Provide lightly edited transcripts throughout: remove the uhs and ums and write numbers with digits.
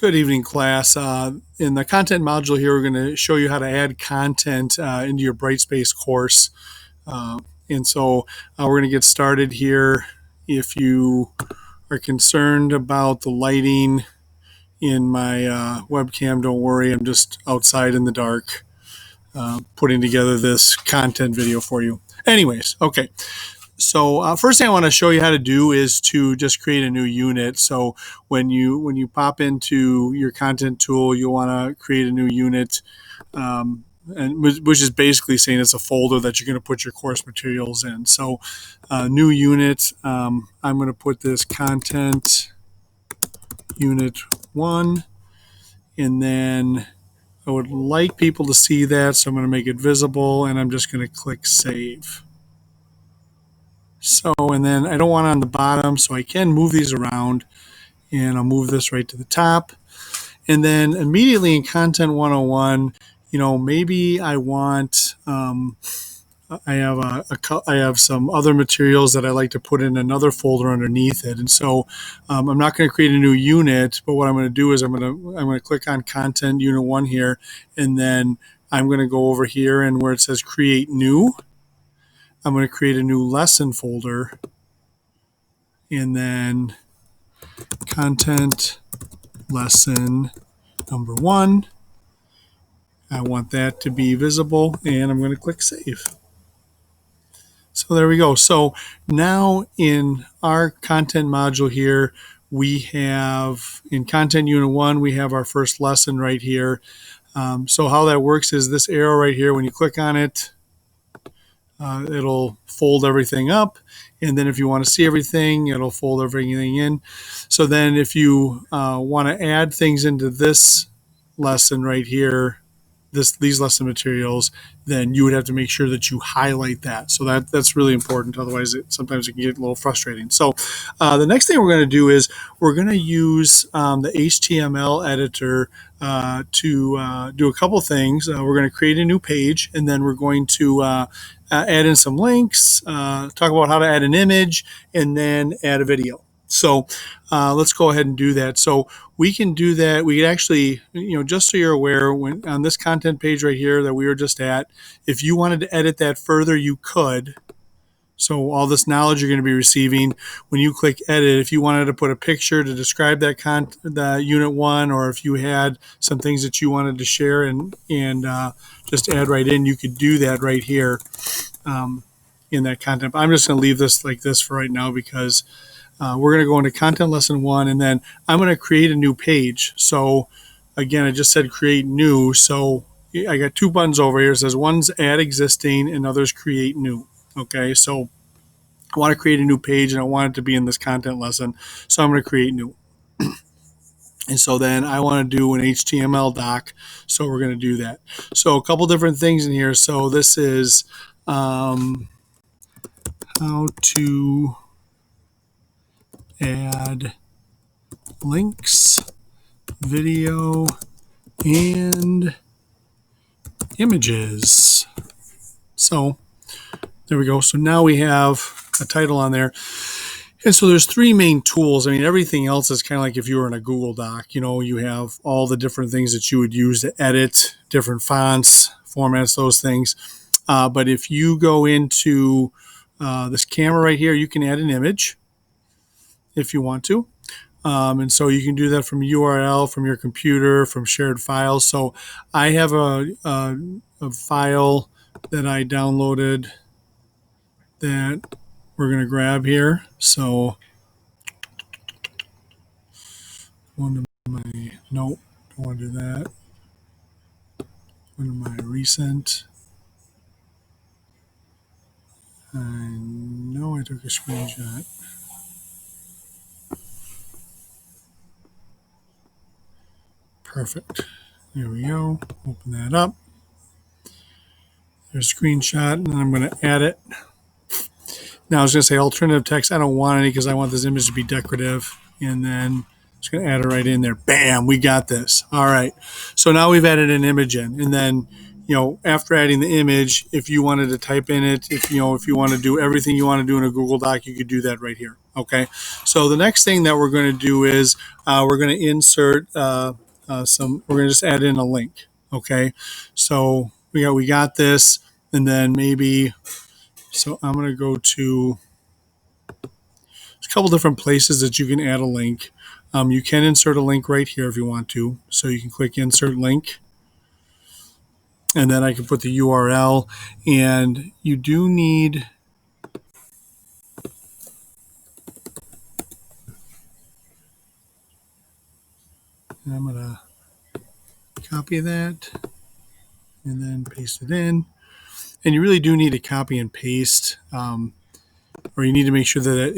Good evening, class. In the content module here, we're going to show you how to add content into your Brightspace course. Uh, and so we're going to get started here. If you are concerned about the lighting in my webcam, don't worry. I'm just outside in the dark putting together this content video for you. Anyways, okay. So first thing I want to show you how to do is to just create a new unit. So when you pop into your content tool, you'll want to create a new unit, which is basically saying it's a folder that you're going to put your course materials in. So new unit, I'm going to put this content unit 1, and then I would like people to see that, so I'm going to make it visible, and I'm just going to click save. So, and then I don't want it on the bottom, so I can move these around, and I'll move this right to the top. And then immediately in Content 101, maybe I want, I have some other materials that I like to put in another folder underneath it. And so I'm not going to create a new unit, but what I'm going to do is I'm going to click on Content Unit 1 here, and then I'm going to go over here and where it says Create New, I'm going to create a new lesson folder, and then content lesson number 1. I want that to be visible, and I'm going to click save. So there we go. So now in our content module here, we have in content unit 1, we have our first lesson right here. So how that works is this arrow right here, when you click on it, it'll fold everything up, and then if you want to see everything, it'll fold everything in. So then if you want to add things into this lesson right here, these lesson materials, then you would have to make sure that you highlight that. So that's really important. Otherwise, sometimes it can get a little frustrating. So the next thing we're going to do is we're going to use the HTML editor to do a couple things. We're going to create a new page, and then we're going to add in some links, talk about how to add an image, and then add a video. So let's go ahead and do that. So we can do that. We actually, just so you're aware, when on this content page right here that we were just at, if you wanted to edit that further, you could. So all this knowledge you're going to be receiving, when you click edit, if you wanted to put a picture to describe that the unit 1, or if you had some things that you wanted to share and just add right in, you could do that right here in that content. I'm just going to leave this like this for right now because we're going to go into content lesson 1, and then I'm going to create a new page. So again, I just said create new. So I got 2 buttons over here. It says one's add existing and others create new. Okay, so I want to create a new page, and I want it to be in this content lesson. So I'm going to create new. And so then I want to do an HTML doc. So we're going to do that. So a couple different things in here. So this is how to add links, video, and images. So there we go. So now we have a title on there. And so there's 3 main tools. I mean, everything else is kind of like if you were in a Google Doc, you have all the different things that you would use to edit, different fonts, formats, those things. But if you go into this camera right here, you can add an image if you want to. And so you can do that from URL, from your computer, from shared files. So I have a file that I downloaded that we're going to grab here. So don't want to do that. One of my recent. I know I took a screenshot. Perfect. There we go. Open that up. There's a screenshot, and then I'm going to add it. Now I was going to say alternative text. I don't want any because I want this image to be decorative. And then just going to add it right in there. Bam, we got this. All right. So now we've added an image in. And then, after adding the image, if you wanted to type in it, if you want to do everything you want to do in a Google Doc, you could do that right here. Okay. So the next thing that we're going to do is we're going to insert we're going to just add in a link. Okay. So we got this, and then maybe, so I'm going to go to a couple different places that you can add a link. You can insert a link right here if you want to. So you can click insert link, and then I can put the URL. And you do need, I'm going to copy that and then paste it in. And you really do need to copy and paste, or you need to make sure that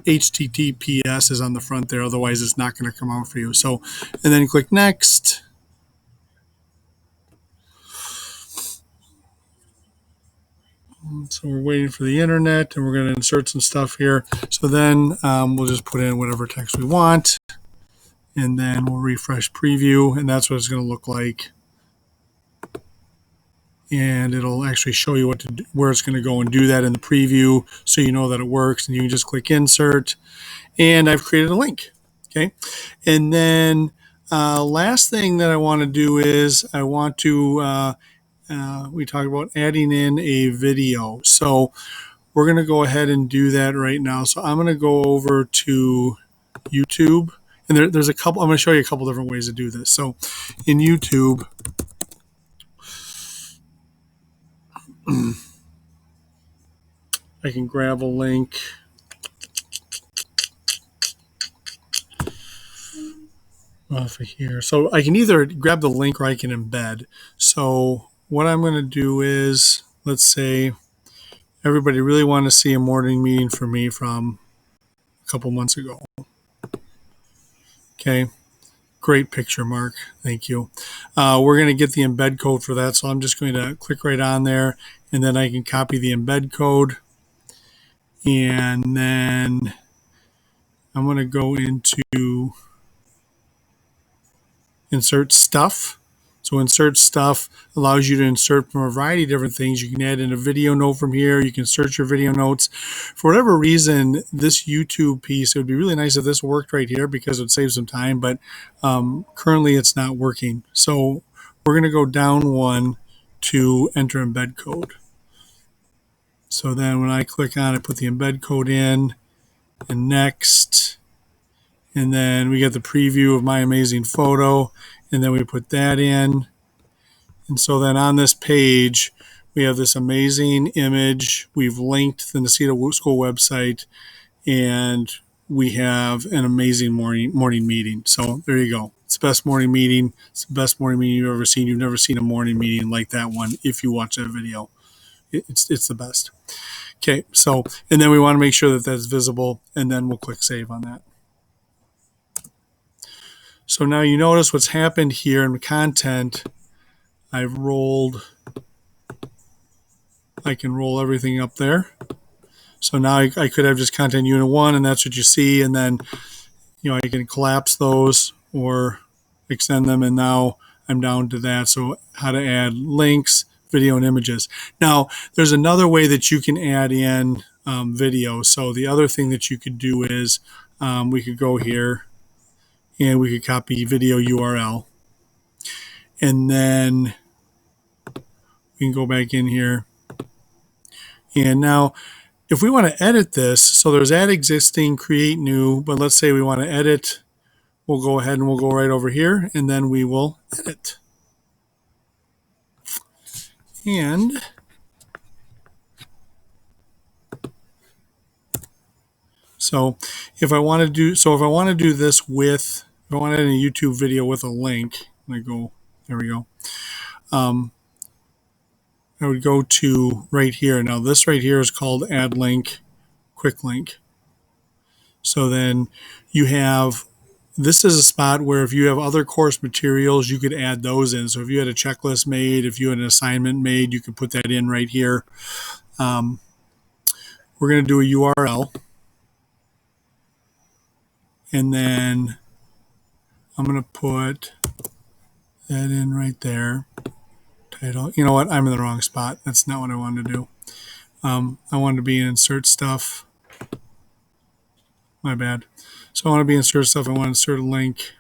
HTTPS is on the front there. Otherwise, it's not going to come out for you. So, and then click next. So we're waiting for the internet, and we're going to insert some stuff here. So then we'll just put in whatever text we want, and then we'll refresh preview, and that's what it's going to look like. And it'll actually show you where it's going to go and do that in the preview, so you know that it works. And you can just click insert, and I've created a link. Okay, and then last thing that I want to do is I want to we talked about adding in a video. So we're going to go ahead and do that right now. So I'm going to go over to YouTube, and there's a couple. I'm going to show you a couple different ways to do this. So in YouTube, I can grab a link. Off of here. So I can either grab the link or I can embed. So what I'm going to do is, let's say everybody really wanted to see a morning meeting for me from a couple months ago. Okay. Great picture, Mark. Thank you. We're going to get the embed code for that. So I'm just going to click right on there, and then I can copy the embed code. And then I'm going to go into insert stuff. So insert stuff allows you to insert from a variety of different things. You can add in a video note from here. You can search your video notes. For whatever reason, this YouTube piece, it would be really nice if this worked right here because it would save some time, but currently it's not working. So we're going to go down one to enter embed code. So then when I click on it, put the embed code in, and next, and then we get the preview of my amazing photo, and then we put that in. And so then on this page, we have this amazing image. We've linked the Necedah School website, and we have an amazing morning meeting. So there you go. It's the best morning meeting. It's the best morning meeting you've ever seen. You've never seen a morning meeting like that one if you watch that video. It's the best. Okay, so, and then we want to make sure that that's visible, and then we'll click save on that. So now you notice what's happened here in content. I've rolled, I can roll everything up there. So now I could have just content unit 1, and that's what you see. And then, I can collapse those or extend them. And now I'm down to that. So how to add links, video, and images. Now, there's another way that you can add in video. So the other thing that you could do is we could go here and we could copy video URL. And then we can go back in here. And now, if we want to edit this, so there's add existing, create new, but let's say we want to edit, we'll go ahead and we'll go right over here, and then we will edit. And so if I want to do this with, if I want to add a YouTube video with a link, I go, there we go. I would go to right here. Now this right here is called add link, quick link. So then you have, this is a spot where if you have other course materials, you could add those in. So if you had a checklist made, if you had an assignment made, you could put that in right here. We're going to do a URL. And then I'm going to put that in right there. Type title. You know what? I'm in the wrong spot. That's not what I wanted to do. I wanted to be in insert stuff. My bad. So I want to be insert stuff. I want to insert a link.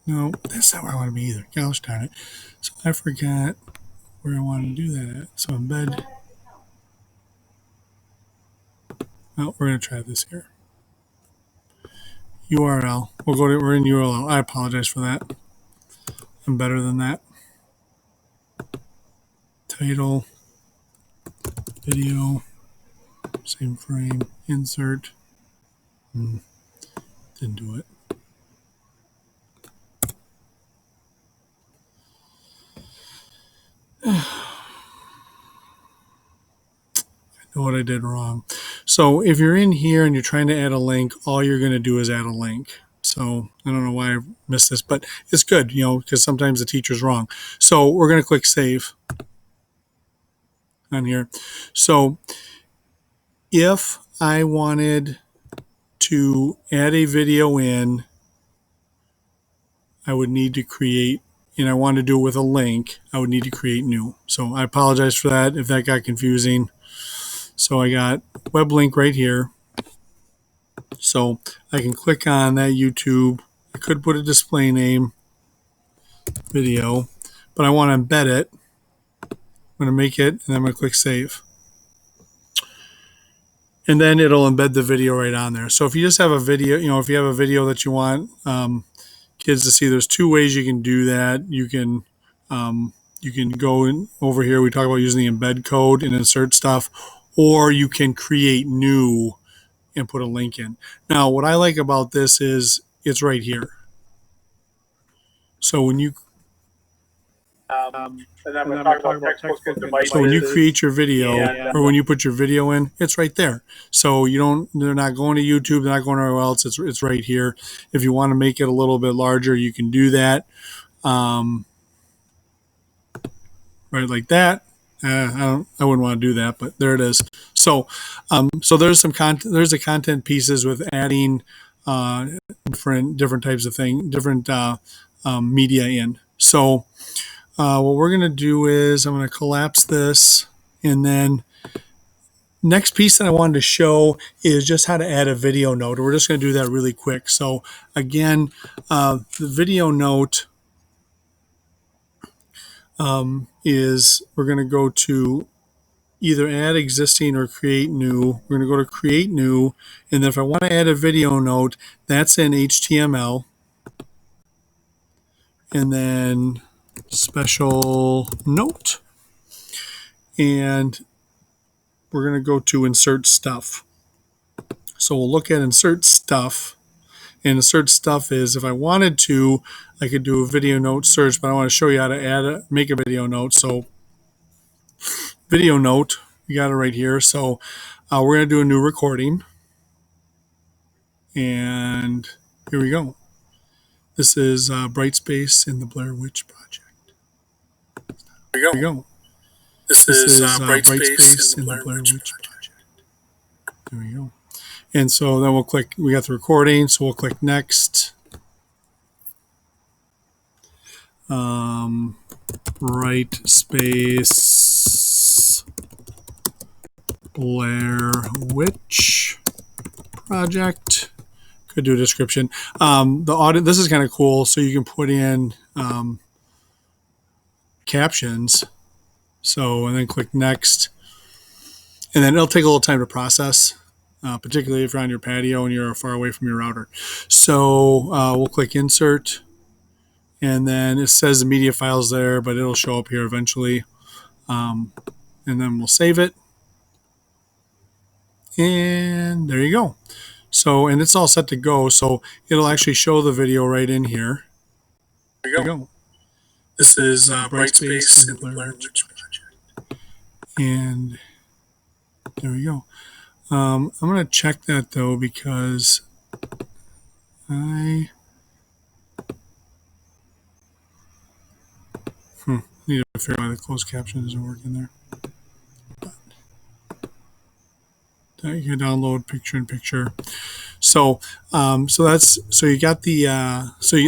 No, that's not where I want to be either. Gosh darn it. So I forgot where I wanted to do that at. So embed. Well, we're going to try this here. URL. We're in URL. I apologize for that. I'm better than that. Title. Video. Same frame. Insert. Didn't do it. Know what I did wrong. So if you're in here and you're trying to add a link, all you're going to do is add a link. So I don't know why I missed this, but it's good, because sometimes the teacher's wrong. So we're going to click save on here. So if I wanted to add a video in, I would need to create, and I want to do it with a link, I would need to create new. So I apologize for that if that got confusing. So I got web link right here. So I can click on that YouTube. I could put a display name video, but I want to embed it. I'm going to make it, and I'm going to click save. And then it'll embed the video right on there. So if you just have a video, if you have a video that you want kids to see, there's two ways you can do that. You can go in over here. We talk about using the embed code and insert stuff, or you can create new and put a link in. Now, what I like about this is it's right here. So when you and then we're talking about textbook and devices. So when you create your video or when you put your video in, it's right there. So they're not going to YouTube, they're not going anywhere else. It's right here. If you want to make it a little bit larger, you can do that. Right like that. I wouldn't want to do that, but there it is. So, so there's some content. There's the content pieces with adding different types of things, different media in. So, what we're going to do is I'm going to collapse this, and then next piece that I wanted to show is just how to add a video note. We're just going to do that really quick. So again, the video note is we're going to go to either add existing or create new. We're going to go to create new, and then if I want to add a video note, that's in HTML, and then special note, and we're going to go to insert stuff. So we'll look at insert stuff, and insert stuff is if I wanted to, I could do a video note search, but I want to show you how to make a video note. So video note, we got it right here. So we're going to do a new recording, and here we go. This is Brightspace in the Blair Witch Project. Here we go. This is Brightspace in the Blair Witch Project. There we go. And so then we'll click, we got the recording, so we'll click next. Brightspace Blair Witch Project. Could do a description. The audio, this is kind of cool, so you can put in captions. So, and then click next. And then it'll take a little time to process, particularly if you're on your patio and you're far away from your router. So we'll click insert, and then it says the media file's there, but it'll show up here eventually. And then we'll save it. And there you go. So, and it's all set to go. So it'll actually show the video right in here. There you go. This is Brightspace in the Blair Witch Project. And there we go. I'm going to check that though, because I need to figure out why the closed caption isn't working there. But You can download picture in picture. So, that's so you got the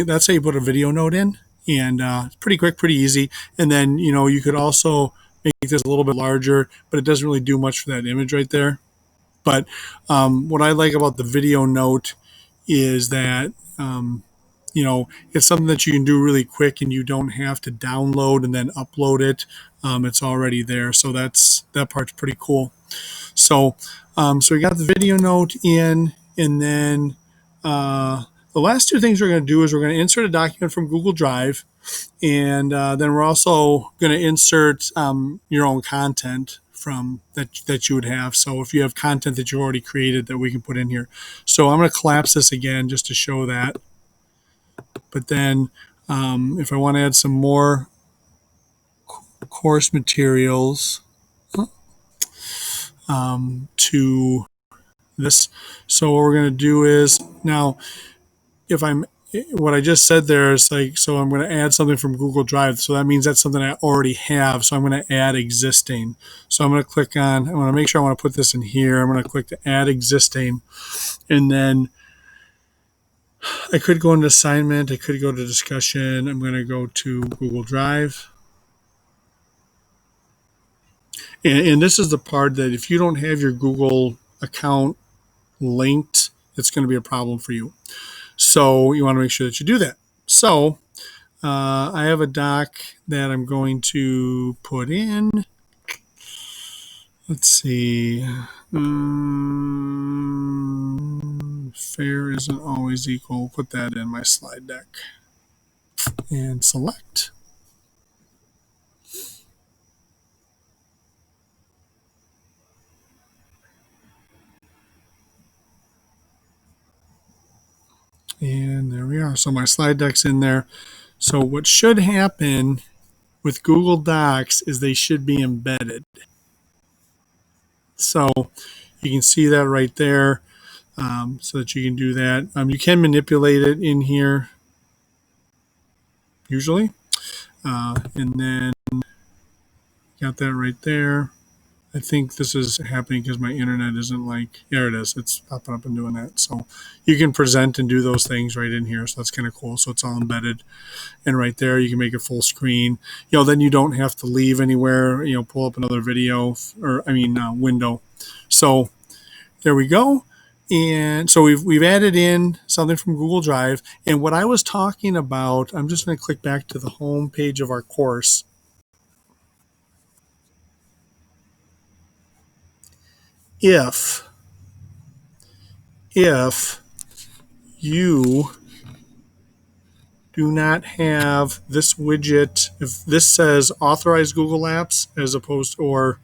that's how you put a video note in, and it's pretty quick, pretty easy. And then you could also make this a little bit larger, but it doesn't really do much for that image right there. But what I like about the video note is that it's something that you can do really quick, and you don't have to download and then upload it. It's already there, so that part's pretty cool. So, so we got the video note in, and then the last two things we're going to do is we're going to insert a document from Google Drive, and then we're also going to insert your own content from that you would have. So if you have content that you already created that we can put in here. So I'm going to collapse this again just to show that. But then if I want to add some more course materials to this, so what we're going to do is now if I'm what I just said there is like, so I'm going to add something from Google Drive. So that means that's something I already have. So I'm going to add existing. So I'm going to click on, I want to make sure I want to put this in here. I'm going to click to add existing. And then I could go into assignment. I could go to discussion. I'm going to go to Google Drive. And this is the part that if you don't have your Google account linked, it's going to be a problem for you. So you want to make sure that you do that. So I have a doc that I'm going to put in. Let's see. Fair isn't always equal. Put that in my slide deck and select. And there we are. So my slide deck's in there. So what should happen with Google Docs is they should be embedded. So you can see that right there, so that you can do that. You can manipulate it in here usually. And then got that right there. I think this is happening because my internet isn't like, there it is. It's popping up and doing that. So you can present and do those things right in here. So that's kind of cool. So it's all embedded. And right there, you can make it full screen. Then you don't have to leave anywhere, pull up another video window. So there we go. And so we've added in something from Google Drive. And what I was talking about, I'm just going to click back to the home page of our course. If you do not have this widget, if this says authorize Google Apps as opposed to, or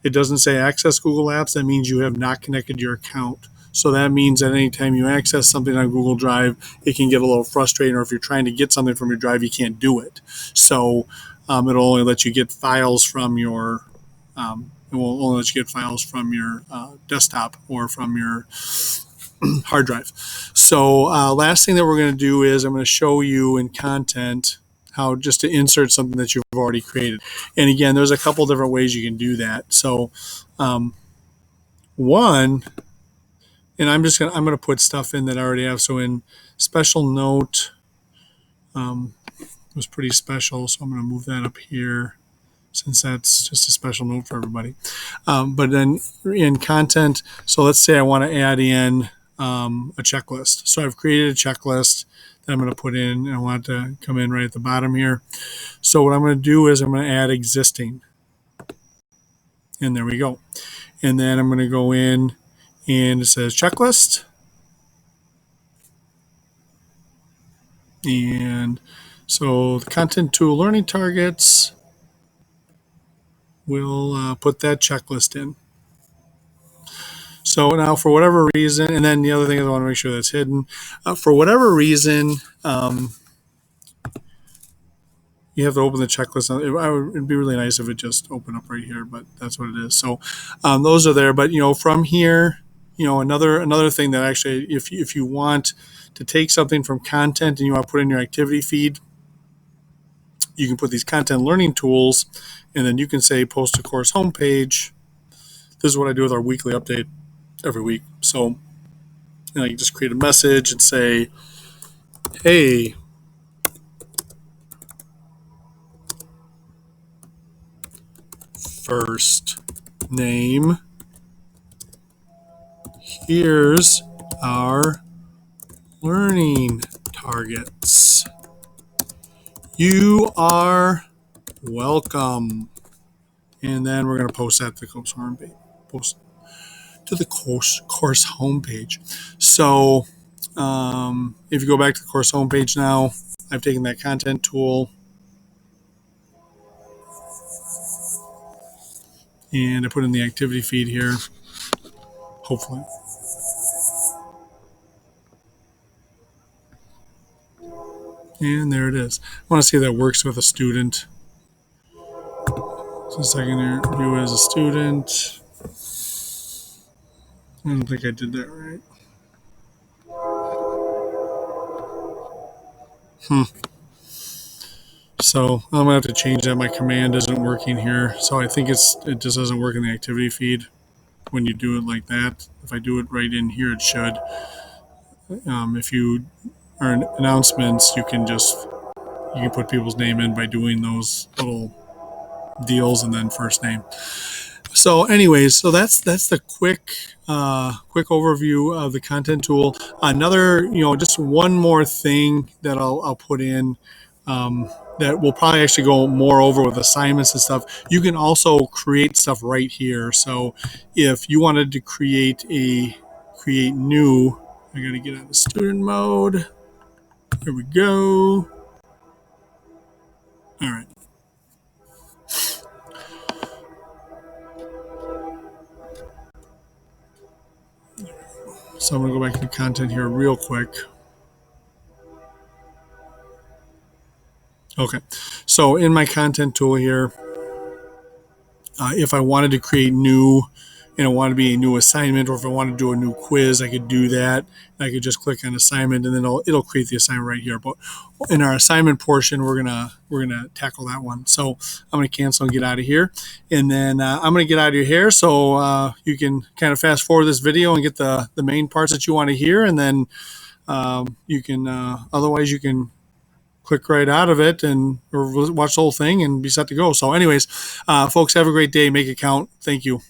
it doesn't say access Google Apps, that means you have not connected your account. So that means that anytime you access something on Google Drive, it can get a little frustrating, or if you're trying to get something from your drive, you can't do it. So it'll only let you get files from your it will only let you get files from your desktop or from your hard drive. So last thing that we're going to do is I'm going to show you in content how just to insert something that you've already created. And again, there's a couple different ways you can do that. So one, and I'm going to put stuff in that I already have. So in special note, was pretty special. So I'm going to move that up here, since that's just a special note for everybody. But then in content, so let's say I want to add in a checklist. So I've created a checklist that I'm going to put in, and I want it to come in right at the bottom here. So what I'm going to do is I'm going to add existing. And there we go. And then I'm going to go in, and it says checklist. And so the content tool learning targets, we'll put that checklist in. So now for whatever reason, and then the other thing is I want to make sure that's hidden. For whatever reason, you have to open the checklist. It'd be really nice if it just opened up right here, but that's what it is. So those are there. But from here, another thing that actually, if you want to take something from content and you want to put in your activity feed, you can put these content learning tools, and then you can say post to course homepage. This is what I do with our weekly update. every week. So I can just create a message and say, hey, first name, here's our learning targets. You are welcome. And then we're going to post that to the course homepage. Post to the course homepage. So if you go back to the course homepage now, I've taken that content tool and I put in the activity feed here. Hopefully. And there it is. I want to see if that works with a student. So a second here. View as a student. I don't think I did that right. So I'm gonna have to change that. My command isn't working here. So I think it just doesn't work in the activity feed when you do it like that. If I do it right in here, it should. If you are in announcements, you can put people's name in by doing those little deals and then first name. So, anyways, so that's the quick overview of the content tool. Another, just one more thing that I'll put in. That we'll probably actually go more over with assignments and stuff. You can also create stuff right here. So if you wanted to create new, I got to get out of student mode. Here we go. All right. So I'm going to go back to the content here real quick. Okay. So in my content tool here, if I wanted to create new, and I want to be a new assignment, or if I want to do a new quiz, I could do that. I could just click on assignment, and then it'll create the assignment right here. But in our assignment portion, we're gonna tackle that one. So I'm gonna cancel and get out of here, and then I'm gonna get out of here. So you can kind of fast forward this video and get the main parts that you want to hear, and then you can otherwise you can click right out of it and or watch the whole thing and be set to go. So anyways, folks, have a great day. Make it count. Thank you.